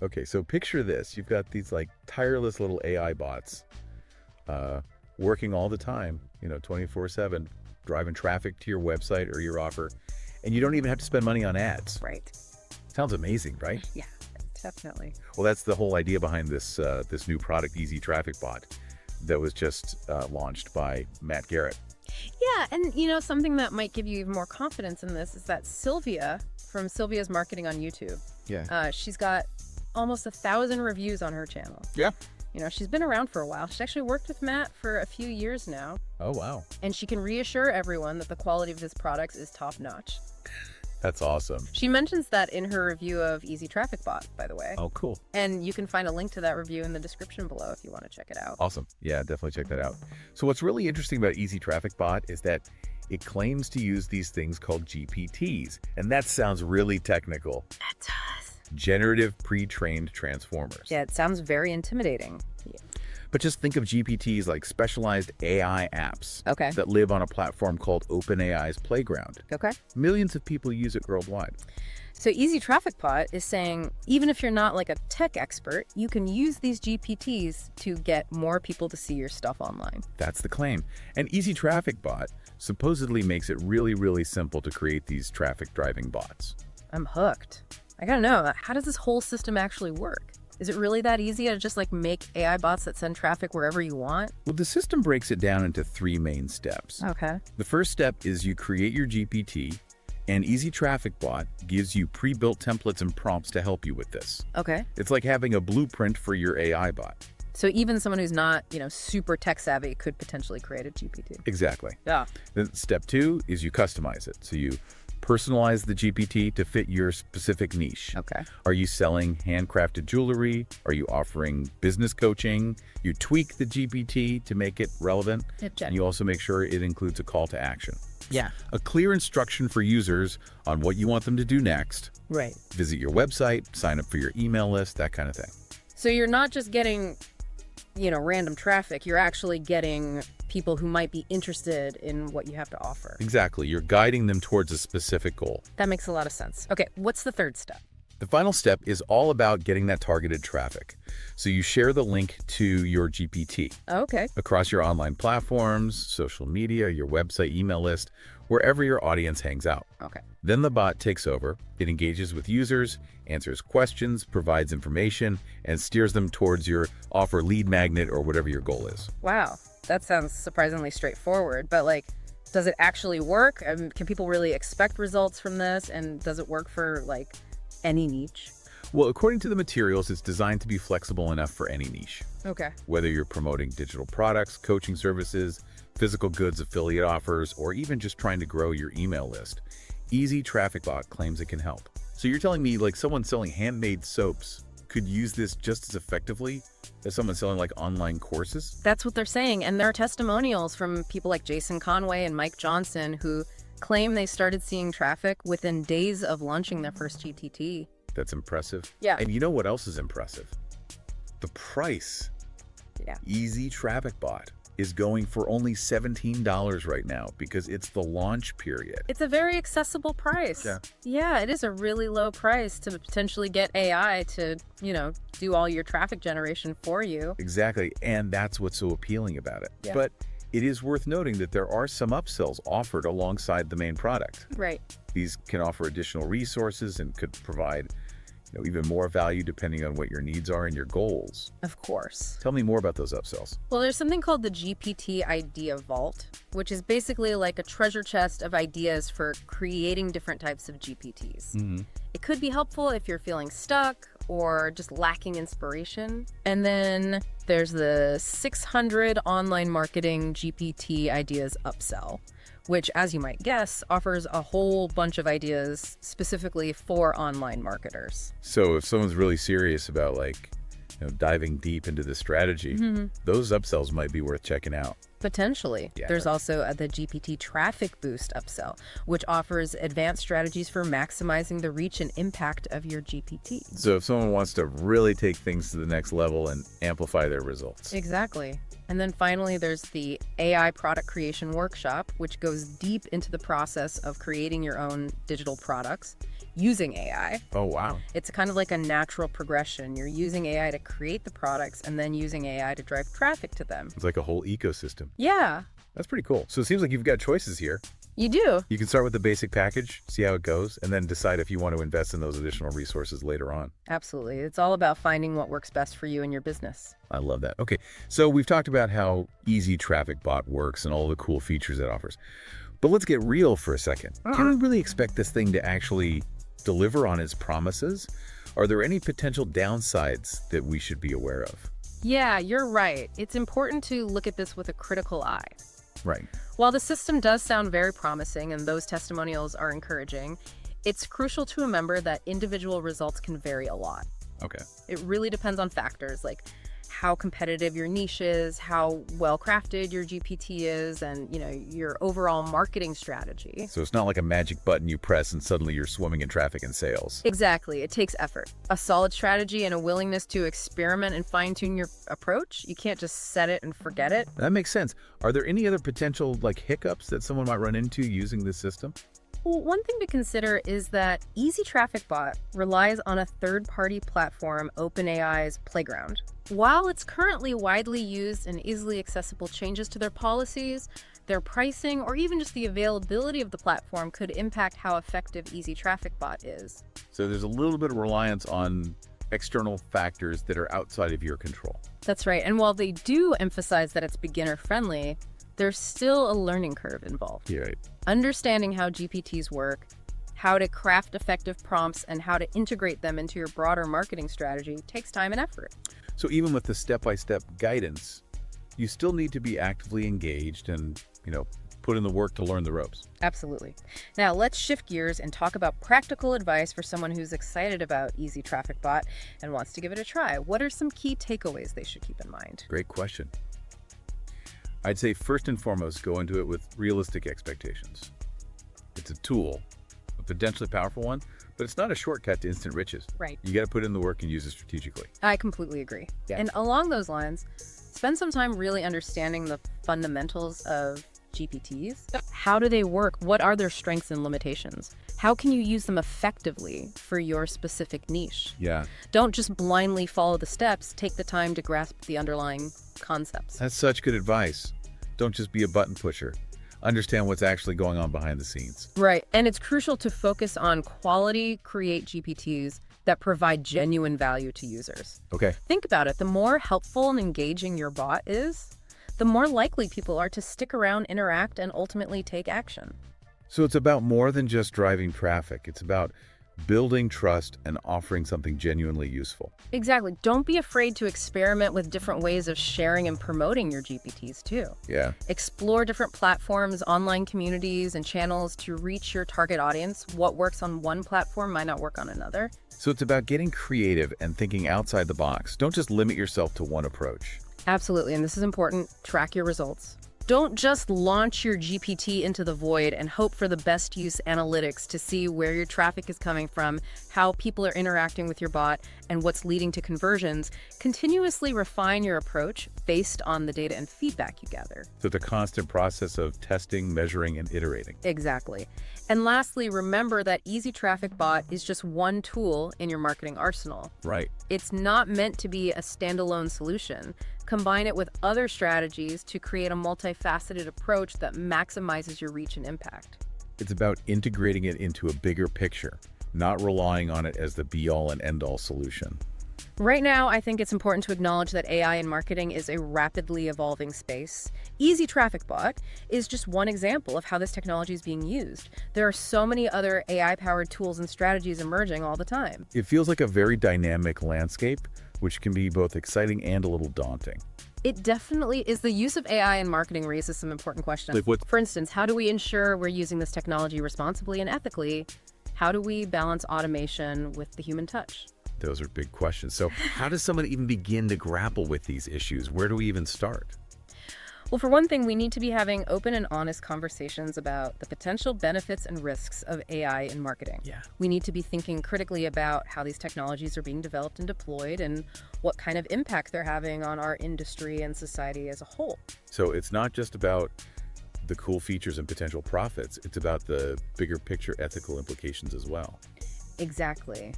Okay, so picture this. You've got these like tireless little AI bots working all the time, 24/7, driving traffic to your website or your offer, and you don't even have to spend money on ads. Right. Sounds amazing, right? Yeah, definitely. Well, that's the whole idea behind this new product, EasyTrafficBot, that was just launched by Matt Garrett. Yeah, and something that might give you even more confidence in this is that Sylwia from Sylwia's Marketing on YouTube. Yeah. She's got almost 1,000 reviews on her channel. Yeah. She's been around for a while. She's actually worked with Matt for a few years now. Oh, wow. And she can reassure everyone that the quality of his products is top notch. That's awesome. She mentions that in her review of EasyTrafficBot, by the way. Oh, cool. And you can find a link to that review in the description below if you want to check it out. Awesome. Yeah, definitely check that out. So what's really interesting about EasyTrafficBot is that it claims to use these things called GPTs. And that sounds really technical. It does. Generative pre-trained transformers. Yeah, it sounds very intimidating. Yeah. But just think of GPTs like specialized AI apps that live on a platform called OpenAI's Playground. Okay. Millions of people use it worldwide. So EasyTrafficBot is saying, even if you're not like a tech expert, you can use these GPTs to get more people to see your stuff online. That's the claim. And EasyTrafficBot supposedly makes it really, really simple to create these traffic driving bots. I'm hooked. I gotta know, how does this whole system actually work? Is it really that easy to just like make AI bots that send traffic wherever you want? Well, the system breaks it down into 3 main steps. Okay. The first step is you create your GPT, and EasyTrafficBot gives you pre-built templates and prompts to help you with this. Okay. It's like having a blueprint for your AI bot. So even someone who's not, super tech savvy could potentially create a GPT. Exactly. Yeah. Then step 2 is you customize it. So you personalize the GPT to fit your specific niche. Okay. Are you selling handcrafted jewelry? Are you offering business coaching? You tweak the GPT to make it relevant. And you also make sure it includes a call to action. Yeah. A clear instruction for users on what you want them to do next. Right. Visit your website, sign up for your email list, that kind of thing. So you're not just getting, random traffic. You're actually getting people who might be interested in what you have to offer. Exactly. You're guiding them towards a specific goal. That makes a lot of sense. Okay, what's the third step? The final step is all about getting that targeted traffic. So you share the link to your GPT Okay. across your online platforms, social media, your website, email list, wherever your audience hangs out. Okay. Then the bot takes over. It engages with users, answers questions, provides information, and steers them towards your offer lead magnet or whatever your goal is. Wow, that sounds surprisingly straightforward, but does it actually work? Can people really expect results from this? And does it work for any niche? Well, according to the materials, it's designed to be flexible enough for any niche. Okay. Whether you're promoting digital products, coaching services, physical goods affiliate offers, or even just trying to grow your email list, EasyTrafficBot claims it can help. So you're telling me someone selling handmade soaps could use this just as effectively as someone selling online courses? That's what they're saying. And there are testimonials from people like Jason Conway and Mike Johnson who claim they started seeing traffic within days of launching their first GPT. That's impressive. Yeah. And you know what else is impressive? The price. Yeah. EasyTrafficBot is going for only $17 right now because it's the launch period. It's a very accessible price. Yeah. Yeah, it is a really low price to potentially get AI to, do all your traffic generation for you. Exactly. And that's what's so appealing about it. Yeah. But it is worth noting that there are some upsells offered alongside the main product. Right. These can offer additional resources and could provide even more value depending on what your needs are and your goals. Of course. Tell me more about those upsells. Well, there's something called the GPT Idea Vault, which is basically like a treasure chest of ideas for creating different types of GPTs. Mm-hmm. It could be helpful if you're feeling stuck or just lacking inspiration. And then there's the 600 online marketing GPT ideas upsell, which, as you might guess, offers a whole bunch of ideas specifically for online marketers. So if someone's really serious about diving deep into the strategy, those upsells might be worth checking out. Potentially. Yeah. There's also the GPT Traffic Boost upsell, which offers advanced strategies for maximizing the reach and impact of your GPT. So if someone wants to really take things to the next level and amplify their results. Exactly. And then finally, there's the AI Product Creation Workshop, which goes deep into the process of creating your own digital products. using AI. Oh, wow. It's kind of like a natural progression. You're using AI to create the products and then using AI to drive traffic to them. It's like a whole ecosystem. Yeah, That's pretty cool. So it seems like you've got choices here. you do. You can start with the basic package, see how it goes, and then decide if you want to invest in those additional resources later on. Absolutely. It's all about finding what works best for you and your business. I love that. Okay, so we've talked about how EasyTrafficBot works and all the cool features it offers. But let's get real for a second. Can we really expect this thing to actually deliver on its promises? Are there any potential downsides that we should be aware of? Yeah, you're right. It's important to look at this with a critical eye. Right. While the system does sound very promising and those testimonials are encouraging, it's crucial to remember that individual results can vary a lot. Okay. It really depends on factors like how competitive your niche is, how well crafted your GPT is, and your overall marketing strategy. So it's not like a magic button you press and suddenly you're swimming in traffic and sales. Exactly. It takes effort, a solid strategy, and a willingness to experiment and fine-tune your approach. You can't just set it and forget it. That makes sense. Are there any other potential hiccups that someone might run into using this system? Well, one thing to consider is that EasyTrafficBot relies on a third-party platform, OpenAI's Playground. While it's currently widely used and easily accessible, changes to their policies, their pricing, or even just the availability of the platform could impact how effective EasyTrafficBot is. So there's a little bit of reliance on external factors that are outside of your control. That's right. And while they do emphasize that it's beginner-friendly, there's still a learning curve involved. Yeah, right. Understanding how GPTs work, how to craft effective prompts, and how to integrate them into your broader marketing strategy takes time and effort. So even with the step-by-step guidance, you still need to be actively engaged and, put in the work to learn the ropes. Absolutely. Now let's shift gears and talk about practical advice for someone who's excited about EasyTrafficBot and wants to give it a try. What are some key takeaways they should keep in mind? Great question. I'd say first and foremost, go into it with realistic expectations. It's a tool, a potentially powerful one, but it's not a shortcut to instant riches. Right. You got to put in the work and use it strategically. I completely agree. Yeah. And along those lines, spend some time really understanding the fundamentals of GPTs. How do they work? What are their strengths and limitations? How can you use them effectively for your specific niche? Yeah. Don't just blindly follow the steps. Take the time to grasp the underlying concepts. That's such good advice. Don't just be a button pusher. Understand what's actually going on behind the scenes. Right. And it's crucial to focus on quality create GPTs that provide genuine value to users. Okay. Think about it. The more helpful and engaging your bot is, the more likely people are to stick around, interact, and ultimately take action. So it's about more than just driving traffic. It's about building trust and offering something genuinely useful. Exactly. Don't be afraid to experiment with different ways of sharing and promoting your GPTs too. Yeah. Explore different platforms, online communities, and channels to reach your target audience. What works on one platform might not work on another. So it's about getting creative and thinking outside the box. Don't just limit yourself to one approach. Absolutely. And this is important. Track your results. Don't just launch your GPT into the void and hope for the best use analytics to see where your traffic is coming from, how people are interacting with your bot, and what's leading to conversions. Continuously refine your approach based on the data and feedback you gather. So it's a constant process of testing, measuring, and iterating. Exactly. And lastly, remember that EasyTrafficBot is just one tool in your marketing arsenal. Right. It's not meant to be a standalone solution. Combine it with other strategies to create a multifaceted approach that maximizes your reach and impact. It's about integrating it into a bigger picture, not relying on it as the be-all and end-all solution. Right now, I think it's important to acknowledge that AI in marketing is a rapidly evolving space. EasyTrafficBot is just one example of how this technology is being used. There are so many other AI-powered tools and strategies emerging all the time. It feels like a very dynamic landscape, which can be both exciting and a little daunting. It definitely is. The use of AI in marketing raises some important questions. Like what? For instance, how do we ensure we're using this technology responsibly and ethically? How do we balance automation with the human touch? Those are big questions. So how does someone even begin to grapple with these issues? Where do we even start? Well, for one thing, we need to be having open and honest conversations about the potential benefits and risks of AI in marketing. Yeah. We need to be thinking critically about how these technologies are being developed and deployed and what kind of impact they're having on our industry and society as a whole. So it's not just about the cool features and potential profits. It's about the bigger picture ethical implications as well. Exactly.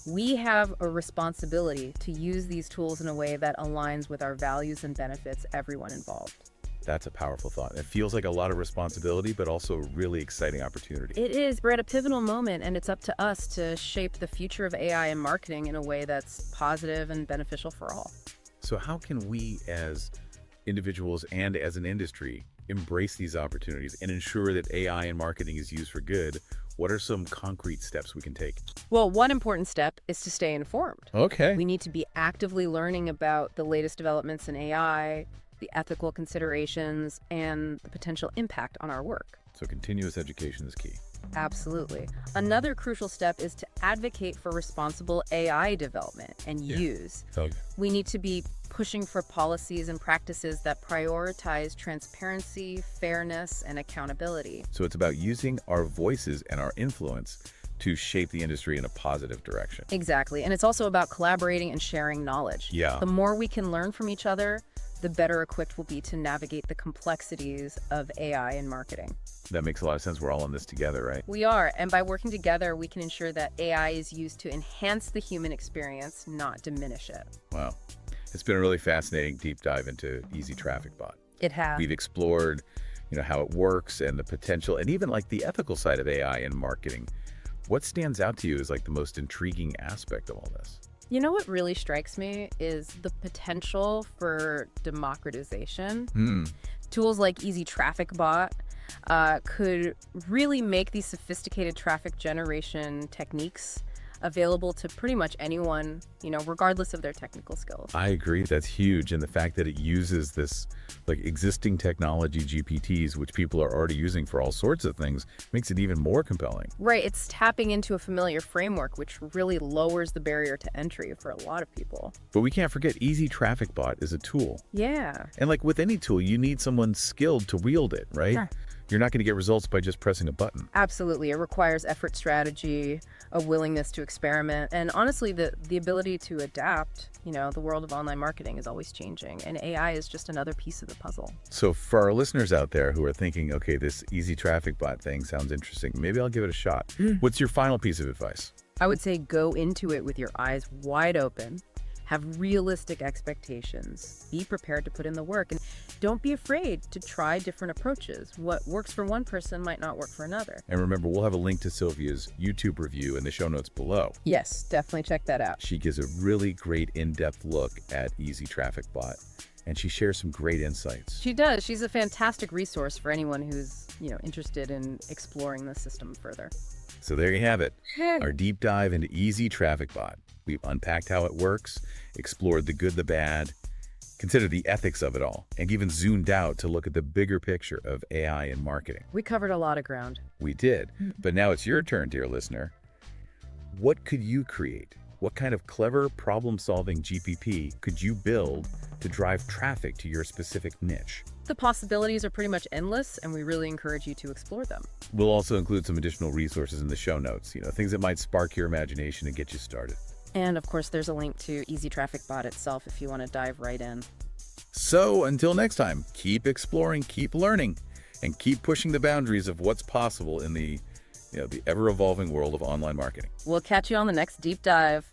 We have a responsibility to use these tools in a way that aligns with our values and benefits everyone involved. That's a powerful thought. It feels like a lot of responsibility, but also a really exciting opportunity. It is. We're at a pivotal moment, and it's up to us to shape the future of AI and marketing in a way that's positive and beneficial for all. So how can we as individuals and as an industry embrace these opportunities and ensure that AI and marketing is used for good? What are some concrete steps we can take? Well, one important step is to stay informed. Okay. We need to be actively learning about the latest developments in AI, the ethical considerations, and the potential impact on our work. So continuous education is key. Absolutely. Another crucial step is to advocate for responsible AI development and use. Okay. We need to be pushing for policies and practices that prioritize transparency, fairness, and accountability. So it's about using our voices and our influence to shape the industry in a positive direction. Exactly. And it's also about collaborating and sharing knowledge. Yeah. The more we can learn from each other, the better equipped we'll be to navigate the complexities of AI in marketing. That makes a lot of sense. We're all in this together, right? We are, and by working together, we can ensure that AI is used to enhance the human experience, not diminish it. Wow. It's been a really fascinating deep dive into EasyTrafficBot. It has. We've explored, how it works and the potential and even like the ethical side of AI in marketing. What stands out to you as like the most intriguing aspect of all this? You know what really strikes me is the potential for democratization. Tools like EasyTrafficBot could really make these sophisticated traffic generation techniques available to pretty much anyone, regardless of their technical skills. I agree. That's huge. And the fact that it uses this like existing technology GPTs, which people are already using for all sorts of things, makes it even more compelling. Right. It's tapping into a familiar framework, which really lowers the barrier to entry for a lot of people. But we can't forget EasyTrafficBot is a tool. Yeah. And like with any tool, you need someone skilled to wield it, right? Sure. You're not going to get results by just pressing a button. Absolutely. It requires effort, strategy, a willingness to experiment, and honestly, the ability to adapt. The world of online marketing is always changing, and AI is just another piece of the puzzle. So for our listeners out there who are thinking, okay, this EasyTrafficBot thing sounds interesting, maybe I'll give it a shot. What's your final piece of advice? I would say go into it with your eyes wide open. Have realistic expectations. Be prepared to put in the work, and don't be afraid to try different approaches. What works for one person might not work for another. And remember, we'll have a link to Sylwia's YouTube review in the show notes below. Yes, definitely check that out. She gives a really great in-depth look at EasyTrafficBot, and she shares some great insights. She does. She's a fantastic resource for anyone who's, interested in exploring the system further. So there you have it, our deep dive into EasyTrafficBot. We've unpacked how it works, explored the good, the bad, considered the ethics of it all, and even zoomed out to look at the bigger picture of AI in marketing. We covered a lot of ground. We did, but now it's your turn, dear listener. What could you create? What kind of clever problem-solving GPT could you build to drive traffic to your specific niche? The possibilities are pretty much endless, and we really encourage you to explore them. We'll also include some additional resources in the show notes, things that might spark your imagination and get you started. And of course, there's a link to EasyTrafficBot itself if you want to dive right in. So until next time, keep exploring, keep learning, and keep pushing the boundaries of what's possible in the ever-evolving world of online marketing. We'll catch you on the next deep dive.